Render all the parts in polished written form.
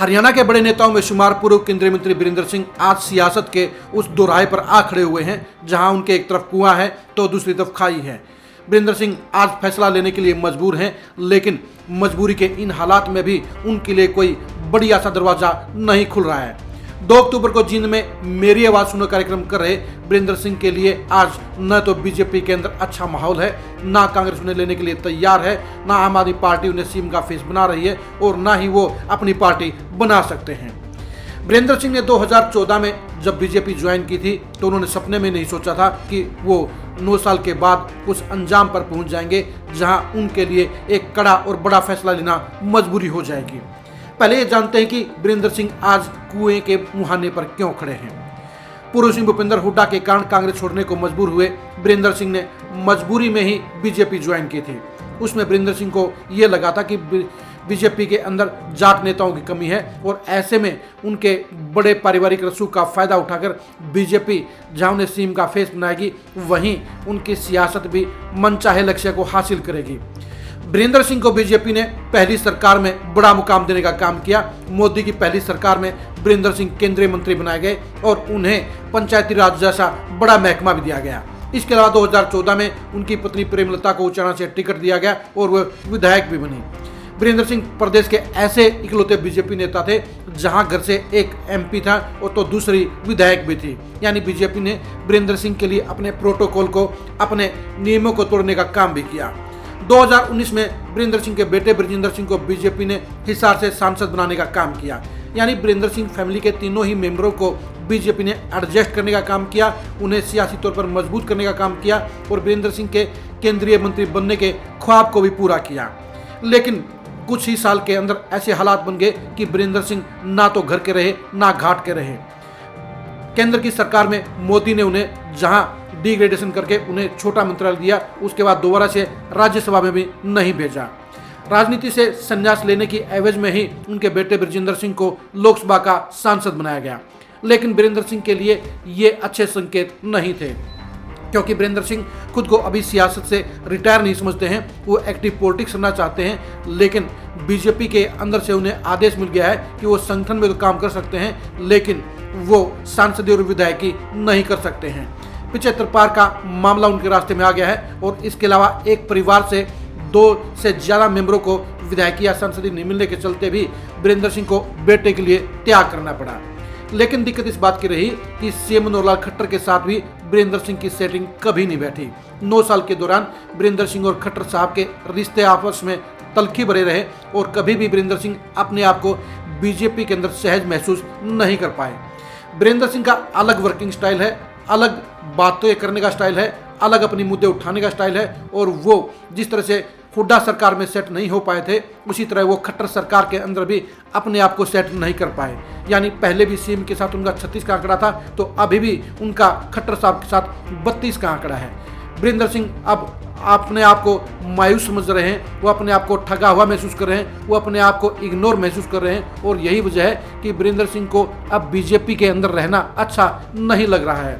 हरियाणा के बड़े नेताओं में शुमार पूर्व केंद्रीय मंत्री वीरेंद्र सिंह आज सियासत के उस दोराहे पर आ खड़े हुए हैं जहां उनके एक तरफ कुआं है तो दूसरी तरफ खाई है। वीरेंद्र सिंह आज फैसला लेने के लिए मजबूर हैं, लेकिन मजबूरी के इन हालात में भी उनके लिए कोई बड़ी आशा दरवाजा नहीं खुल रहा है। 2 अक्टूबर को जींद में मेरी आवाज सुनो कार्यक्रम कर रहे वीरेंद्र सिंह के लिए आज न तो बीजेपी के अंदर अच्छा माहौल है, ना कांग्रेस उन्हें लेने के लिए तैयार है, ना आम आदमी पार्टी उन्हें सीएम का फेस बना रही है और ना ही वो अपनी पार्टी बना सकते हैं। वीरेंद्र सिंह ने 2014 में जब बीजेपी ज्वाइन की थी तो उन्होंने सपने में नहीं सोचा था कि वो 9 साल के बाद उस अंजाम पर पहुंच जाएंगे जहां उनके लिए एक कड़ा और बड़ा फैसला लेना मजबूरी हो जाएगी। पहले ये जानते हैं कि वीरेंद्र सिंह आज कुएं के मुहाने पर क्यों खड़े हैं। पूर्व सिंह भूपेंद्र हुड्डा के कारण कांग्रेस छोड़ने को मजबूर हुए वीरेंद्र सिंह ने मजबूरी में ही बीजेपी ज्वाइन की थी। उसमें वीरेंद्र सिंह को ये लगा था कि बीजेपी के अंदर जाट नेताओं की कमी है और ऐसे में उनके बड़े पारिवारिक रसूख का फायदा उठाकर बीजेपी जहां उन्हें सीएम का फेस बनाएगी वहीं उनकी सियासत भी मनचाहे लक्ष्य को हासिल करेगी। वीरेंद्र सिंह को बीजेपी ने पहली सरकार में बड़ा मुकाम देने का काम किया। मोदी की पहली सरकार में वीरेंद्र सिंह केंद्रीय मंत्री बनाए गए और उन्हें पंचायती राज जैसा बड़ा महकमा भी दिया गया। इसके अलावा 2014 में उनकी पत्नी प्रेमलता को उचाना से टिकट दिया गया और वह विधायक भी बनी। वीरेंद्र सिंह प्रदेश के ऐसे इकलौते बीजेपी नेता थे जहां घर से एक एमपी था और तो दूसरी विधायक भी थी, यानी बीजेपी ने वीरेंद्र सिंह के लिए अपने प्रोटोकॉल को, अपने नियमों को तोड़ने का काम भी किया। 2019 में वीरेंद्र सिंह के बेटे ब्रजेंद्र सिंह को बीजेपी ने हिसार से सांसद बनाने का काम किया, यानी वीरेंद्र सिंह फैमिली के तीनों ही मेंबरों को बीजेपी ने एडजस्ट करने का काम किया, उन्हें सियासी तौर पर मजबूत करने का काम किया और वीरेंद्र सिंह के केंद्रीय मंत्री बनने के ख्वाब को भी पूरा किया। लेकिन कुछ ही साल के अंदर ऐसे हालात बन गए कि वीरेंद्र सिंह ना तो घर के रहे ना घाट के रहे। केंद्र की सरकार में मोदी ने उन्हें जहां डिग्रेडेशन करके उन्हें छोटा मंत्रालय दिया, उसके बाद दोबारा से राज्यसभा में भी नहीं भेजा। राजनीति से संन्यास लेने की एवज में ही उनके बेटे ब्रजेंद्र सिंह को लोकसभा का सांसद बनाया गया। लेकिन वीरेंद्र सिंह के लिए ये अच्छे संकेत नहीं थे, क्योंकि वीरेंद्र सिंह खुद को अभी सियासत से रिटायर नहीं समझते हैं, वो एक्टिव पॉलिटिक्स करना चाहते हैं। लेकिन बीजेपी के अंदर से उन्हें आदेश मिल गया है कि वो संगठन में तो काम कर सकते हैं, लेकिन वो सांसदीय और विधायकी नहीं कर सकते हैं। 75 पार का मामला उनके रास्ते में आ गया है और इसके अलावा एक परिवार से 2 से ज़्यादा मेंबरों को विधायकी या संसदीय नहीं मिलने के चलते भी वीरेंद्र सिंह को बेटे के लिए त्याग करना पड़ा। लेकिन दिक्कत इस बात की रही कि सीएम मनोहर लाल खट्टर के साथ भी वीरेंद्र सिंह की सेटिंग कभी नहीं बैठी। 9 साल के दौरान वीरेंद्र सिंह और खट्टर साहब के रिश्ते आपस में तल्खी भरे रहे और कभी भी वीरेंद्र सिंह अपने आप को बीजेपी के अंदर सहज महसूस नहीं कर पाए। वीरेंद्र सिंह का अलग वर्किंग स्टाइल है, अलग बातें करने का स्टाइल है, अलग अपनी मुद्दे उठाने का स्टाइल है और वो जिस तरह से हुड्डा सरकार में सेट नहीं हो पाए थे उसी तरह वो खट्टर सरकार के अंदर भी अपने आप को सेट नहीं कर पाए। यानी पहले भी सीएम के साथ उनका 36 का आंकड़ा था तो अभी भी उनका खट्टर साहब के साथ 32 का आंकड़ा है। वीरेंद्र सिंह अब अपने आप को मायूस समझ रहे हैं, वो अपने आप को ठगा हुआ महसूस कर रहे हैं, वो अपने आप को इग्नोर महसूस कर रहे हैं और यही वजह है कि वीरेंद्र सिंह को अब बीजेपी के अंदर रहना अच्छा नहीं लग रहा है।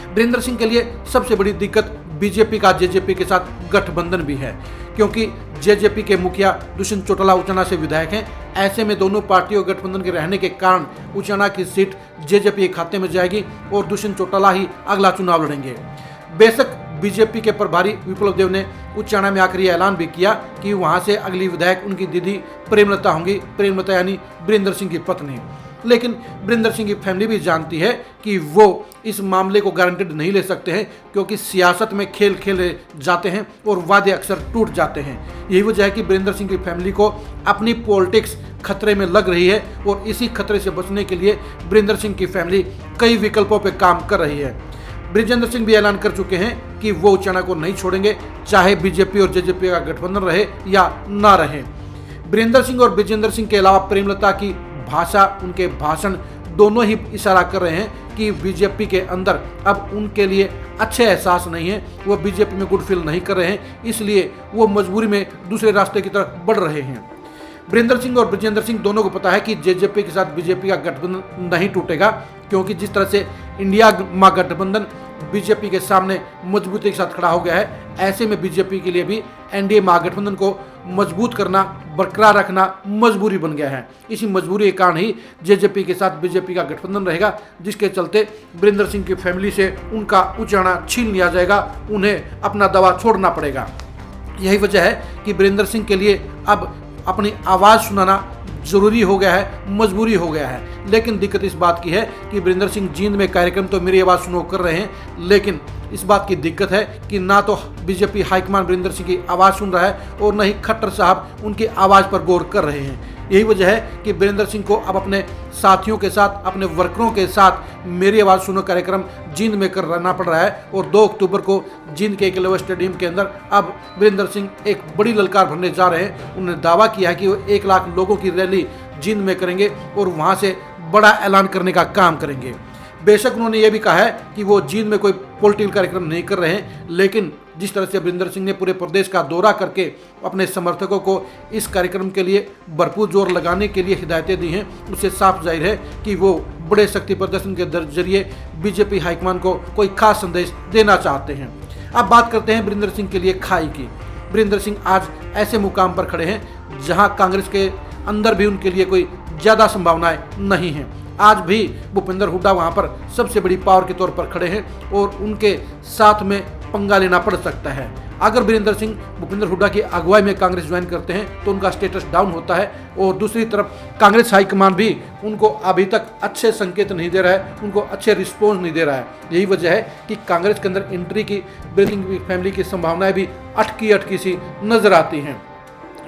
वीरेंद्र सिंह के लिए सबसे बड़ी दिक्कत बीजेपी का जेजेपी के साथ गठबंधन भी है, क्योंकि जेजेपी के मुखिया दुष्यंत चौटाला उचाना से विधायक हैं। ऐसे में दोनों पार्टियों गठबंधन के रहने के कारण उचाना की सीट जेजेपी के खाते में जाएगी और दुष्यंत चौटाला ही अगला चुनाव लड़ेंगे। बेशक बीजेपी के प्रभारी विप्लव देव ने उचाना में आकर यह ऐलान भी किया कि वहां से अगली विधायक उनकी दीदी प्रेमलता होंगी, प्रेमलता यानी वीरेंद्र सिंह की पत्नी। लेकिन वीरेंद्र सिंह की फैमिली भी जानती है कि वो इस मामले को गारंटेड नहीं ले सकते हैं, क्योंकि सियासत में खेल खेले जाते हैं और वादे अक्सर टूट जाते हैं। यही वजह है कि वीरेंद्र सिंह की फैमिली को अपनी पॉलिटिक्स खतरे में लग रही है और इसी खतरे से बचने के लिए वीरेंद्र सिंह की फैमिली कई विकल्पों पर काम कर रही है। ब्रजेंद्र सिंह भी ऐलान कर चुके हैं कि वो उचाना को नहीं छोड़ेंगे, चाहे बीजेपी और जेजेपी का गठबंधन रहे या ना रहे। वीरेंद्र सिंह और ब्रजेंद्र सिंह के अलावा प्रेमलता की भाषा, उनके भाषण दोनों ही इशारा कर रहे हैं कि बीजेपी के अंदर अब उनके लिए अच्छे एहसास नहीं है, वो बीजेपी में गुड फील नहीं कर रहे हैं, इसलिए वो मजबूरी में दूसरे रास्ते की तरफ बढ़ रहे हैं। वीरेंद्र सिंह और ब्रजेंद्र सिंह दोनों को पता है कि जेजेपी के साथ बीजेपी का गठबंधन नहीं टूटेगा, क्योंकि जिस तरह से इंडिया महागठबंधन बीजेपी के सामने मजबूती के साथ खड़ा हो गया है, ऐसे में बीजेपी के लिए भी एनडीए महागठबंधन को मजबूत करना, बरकरार रखना मजबूरी बन गया है। इसी मजबूरी के कारण ही जेजेपी के साथ बीजेपी का गठबंधन रहेगा, जिसके चलते वीरेंद्र सिंह की फैमिली से उनका उचाना छीन लिया जाएगा, उन्हें अपना दवा छोड़ना पड़ेगा। यही वजह है कि वीरेंद्र सिंह के लिए अब अपनी आवाज़ सुनाना जरूरी हो गया है, मजबूरी हो गया है। लेकिन दिक्कत इस बात की है कि वीरेंद्र सिंह जींद में कार्यक्रम तो मेरी आवाज़ सुनो कर रहे हैं, लेकिन इस बात की दिक्कत है कि ना तो बीजेपी हाईकमान वीरेंद्र सिंह की आवाज़ सुन रहा है और न ही खट्टर साहब उनकी आवाज़ पर गौर कर रहे हैं। यही वजह है कि वीरेंद्र सिंह को अब अपने साथियों के साथ, अपने वर्करों के साथ मेरी आवाज़ सुनो कार्यक्रम जींद में करना पड़ रहा है। और 2 अक्टूबर को जींद के एकलव्य स्टेडियम के अंदर अब वीरेंद्र सिंह एक बड़ी ललकार भरने जा रहे हैं। उन्होंने दावा किया है कि वो 1 लाख लोगों की रैली जींद में करेंगे और वहाँ से बड़ा ऐलान करने का काम करेंगे। बेशक उन्होंने ये भी कहा है कि वो जींद में कोई पॉलिटिकल कार्यक्रम नहीं कर रहे हैं, लेकिन जिस तरह से वीरेंद्र सिंह ने पूरे प्रदेश का दौरा करके अपने समर्थकों को इस कार्यक्रम के लिए भरपूर जोर लगाने के लिए हिदायतें दी हैं, उससे साफ जाहिर है कि वो बड़े शक्ति प्रदर्शन के जरिए बीजेपी हाईकमान को कोई खास संदेश देना चाहते हैं। अब बात करते हैं वीरेंद्र सिंह के लिए खाई की। वीरेंद्र सिंह आज ऐसे मुकाम पर खड़े हैं जहां कांग्रेस के अंदर भी उनके लिए कोई ज़्यादा संभावनाएं नहीं हैं। आज भी भूपेंद्र हुड्डा वहां पर सबसे बड़ी पावर के तौर पर खड़े हैं और उनके साथ में पंगा लेना पड़ सकता है। अगर वीरेंद्र सिंह भूपेंद्र हुड्डा की अगुवाई में कांग्रेस ज्वाइन करते हैं तो उनका स्टेटस डाउन होता है, और दूसरी तरफ कांग्रेस हाईकमान भी उनको अभी तक अच्छे संकेत नहीं दे रहा है, उनको अच्छे रिस्पॉन्स नहीं दे रहा है। यही वजह है कि कांग्रेस के अंदर एंट्री की वीरेंद्र सिंह फैमिली की संभावनाएं भी अटकी सी नजर आती हैं।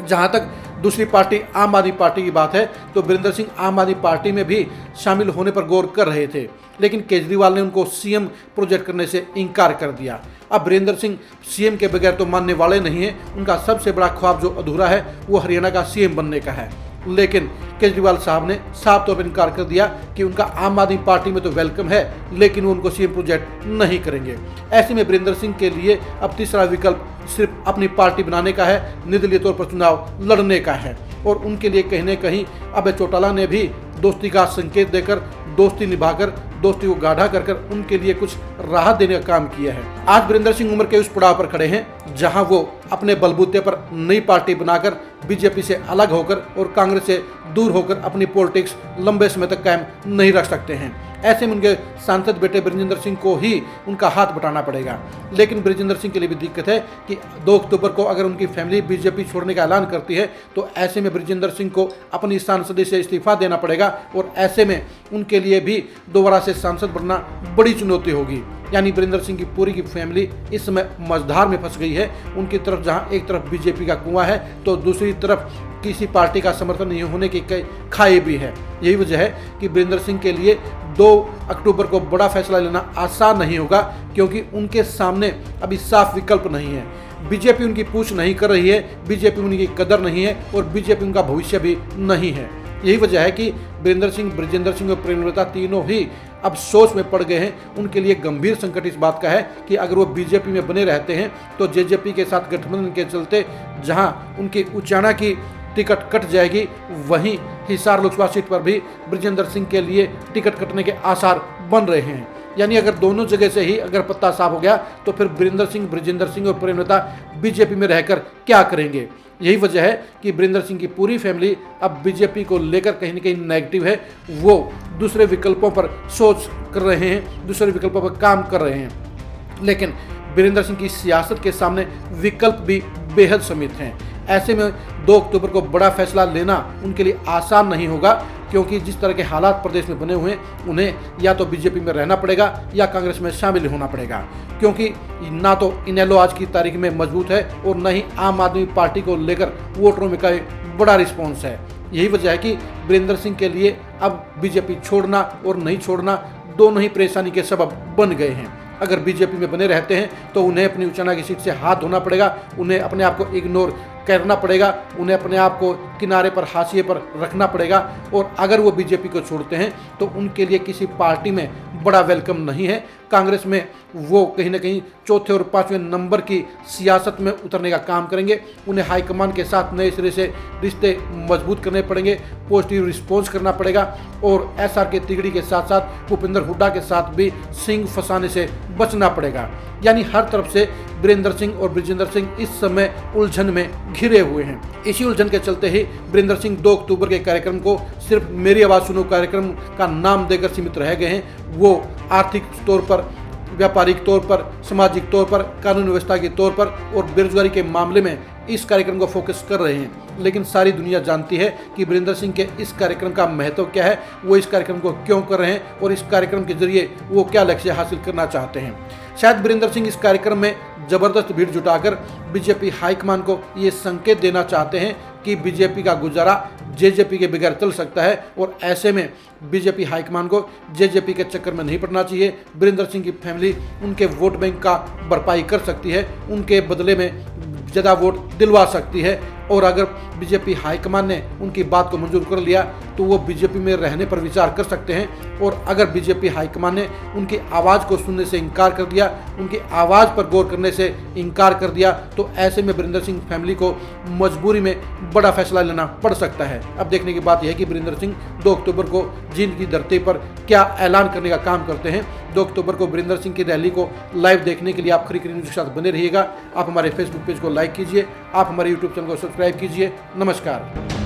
जहां तक दूसरी पार्टी आम आदमी पार्टी की बात है तो वीरेंद्र सिंह आम आदमी पार्टी में भी शामिल होने पर गौर कर रहे थे, लेकिन केजरीवाल ने उनको सीएम प्रोजेक्ट करने से इनकार कर दिया। अब वीरेंद्र सिंह सीएम के बगैर तो मानने वाले नहीं हैं। उनका सबसे बड़ा ख्वाब जो अधूरा है वो हरियाणा का सीएम बनने का है, लेकिन केजरीवाल साहब ने साफ तौर पर इनकार कर दिया कि उनका आम आदमी पार्टी में तो वेलकम है, लेकिन वो उनको सीएम प्रोजेक्ट नहीं करेंगे। ऐसे में वीरेंद्र सिंह के लिए अब तीसरा विकल्प सिर्फ अपनी पार्टी बनाने का है, निर्दलीय तौर पर चुनाव लड़ने का है। और उनके लिए कहीं न कहीं अभय चौटाला ने भी दोस्ती का संकेत देकर, दोस्ती निभाकर, दोस्ती को गाढ़ा कर उनके लिए कुछ राहत देने का काम किया है। आज वीरेंद्र सिंह उम्र के उस पड़ाव पर खड़े हैं जहां वो अपने बलबूते पर नई पार्टी बनाकर बीजेपी से अलग होकर और कांग्रेस से दूर होकर अपनी पॉलिटिक्स लंबे समय तक कायम नहीं रख सकते हैं। ऐसे में उनके सांसद बेटे बृजेंद्र सिंह को ही उनका हाथ बटाना पड़ेगा। लेकिन बृजेंद्र सिंह के लिए भी दिक्कत है कि 2 अक्टूबर को अगर उनकी फैमिली बीजेपी छोड़ने का ऐलान करती है तो ऐसे में बृजेंद्र सिंह को अपनी सांसदी से इस्तीफा देना पड़ेगा, और ऐसे में उनके लिए भी दोबारा से सांसद बनना बड़ी चुनौती होगी। यानी वीरेंद्र सिंह की पूरी की फैमिली इस समय मझधार में फंस गई है। उनकी तरफ जहां एक तरफ बीजेपी का कुआं है तो दूसरी तरफ किसी पार्टी का समर्थन नहीं होने की कई खाई भी है। यही वजह है कि वीरेंद्र सिंह के लिए 2 अक्टूबर को बड़ा फैसला लेना आसान नहीं होगा, क्योंकि उनके सामने अभी साफ विकल्प नहीं है। बीजेपी उनकी पूछ नहीं कर रही है, बीजेपी उनकी कदर नहीं है और बीजेपी उनका भविष्य भी नहीं है। यही वजह है कि वीरेंद्र सिंह, बृजेंद्र सिंह और प्रेमलता तीनों ही अब सोच में पड़ गए हैं। उनके लिए गंभीर संकट इस बात का है कि अगर वो बीजेपी में बने रहते हैं तो जेजेपी के साथ गठबंधन के चलते जहां उनकी उचाना की टिकट कट जाएगी, वहीं हिसार लोकसभा सीट पर भी बृजेंद्र सिंह के लिए टिकट कटने के आसार बन रहे हैं। यानी अगर दोनों जगह से ही अगर पत्ता साफ हो गया तो फिर बृजेंद्र सिंह और प्रेमलता बीजेपी में रहकर क्या करेंगे। यही वजह है कि वीरेंद्र सिंह की पूरी फैमिली अब बीजेपी को लेकर कहीं न कहीं नेगेटिव है। वो दूसरे विकल्पों पर सोच कर रहे हैं, दूसरे विकल्पों पर काम कर रहे हैं, लेकिन वीरेंद्र सिंह की सियासत के सामने विकल्प भी बेहद सीमित हैं। ऐसे में 2 अक्टूबर को बड़ा फैसला लेना उनके लिए आसान नहीं होगा, क्योंकि जिस तरह के हालात प्रदेश में बने हुए हैं उन्हें या तो बीजेपी में रहना पड़ेगा या कांग्रेस में शामिल होना पड़ेगा, क्योंकि ना तो इनेलो आज की तारीख में मजबूत है और न ही आम आदमी पार्टी को लेकर वोटरों में का बड़ा रिस्पॉन्स है। यही वजह है कि वीरेंद्र सिंह के लिए अब बीजेपी छोड़ना और नहीं छोड़ना दोनों ही परेशानी के सबब बन गए हैं। अगर बीजेपी में बने रहते हैं तो उन्हें अपनी उचाना की सीट से हाथ धोना पड़ेगा, उन्हें अपने आप को इग्नोर करना पड़ेगा, उन्हें अपने आप को किनारे पर, हाशिए पर रखना पड़ेगा। और अगर वो बीजेपी को छोड़ते हैं तो उनके लिए किसी पार्टी में बड़ा वेलकम नहीं है। कांग्रेस में वो कहीं ना कहीं चौथे और पांचवें नंबर की सियासत में उतरने का काम करेंगे। उन्हें हाईकमान के साथ नए सिरे से रिश्ते मजबूत करने पड़ेंगे, पॉजिटिव रिस्पॉन्स करना पड़ेगा और SR के तिगड़ी के साथ साथ भूपेंद्र हुड्डा के साथ भी सिंह फंसाने से बचना पड़ेगा। यानी हर तरफ से वीरेंद्र सिंह और बृजेंद्र सिंह इस समय उलझन में घिरे हुए हैं। इसी उलझन के चलते ही वीरेंद्र सिंह 2 अक्टूबर के कार्यक्रम को सिर्फ मेरी आवाज़ सुनो कार्यक्रम का नाम देकर सीमित रह गए हैं। वो आर्थिक तौर पर, व्यापारिक तौर पर, सामाजिक तौर पर, कानून व्यवस्था के तौर पर और बेरोजगारी के मामले में इस कार्यक्रम को फोकस कर रहे हैं। लेकिन सारी दुनिया जानती है कि वीरेंद्र सिंह के इस कार्यक्रम का महत्व क्या है, वो इस कार्यक्रम को क्यों कर रहे हैं और इस कार्यक्रम के जरिए वो क्या लक्ष्य हासिल करना चाहते हैं। शायद वीरेंद्र सिंह इस कार्यक्रम में जबरदस्त भीड़ जुटाकर बीजेपी हाईकमान को ये संकेत देना चाहते हैं कि बीजेपी का गुजारा जेजेपी के बगैर चल सकता है और ऐसे में बीजेपी हाईकमान को जेजेपी के चक्कर में नहीं पड़ना चाहिए। वीरेंद्र सिंह की फैमिली उनके वोट बैंक का भरपाई कर सकती है, उनके बदले में ज़्यादा वोट दिलवा सकती है और अगर बीजेपी हाईकमान ने उनकी बात को मंजूर कर लिया तो वो बीजेपी में रहने पर विचार कर सकते हैं। और अगर बीजेपी हाईकमान ने उनकी आवाज़ को सुनने से इनकार कर दिया, उनकी आवाज़ पर गौर करने से इनकार कर दिया, तो ऐसे में वीरेंद्र सिंह फैमिली को मजबूरी में बड़ा फैसला लेना पड़ सकता है। अब देखने की बात यह है कि वीरेंद्र सिंह 2 अक्टूबर को जींद की धरती पर क्या ऐलान करने का काम करते हैं। 2 अक्टूबर को वीरेंद्र सिंह की रैली को लाइव देखने के लिए आप खरी खरी न्यूज़ के साथ बने रहिएगा। आप हमारे फेसबुक पेज को लाइक कीजिए, आप हमारे यूट्यूब चैनल को सब्सक्राइब कीजिए। नमस्कार।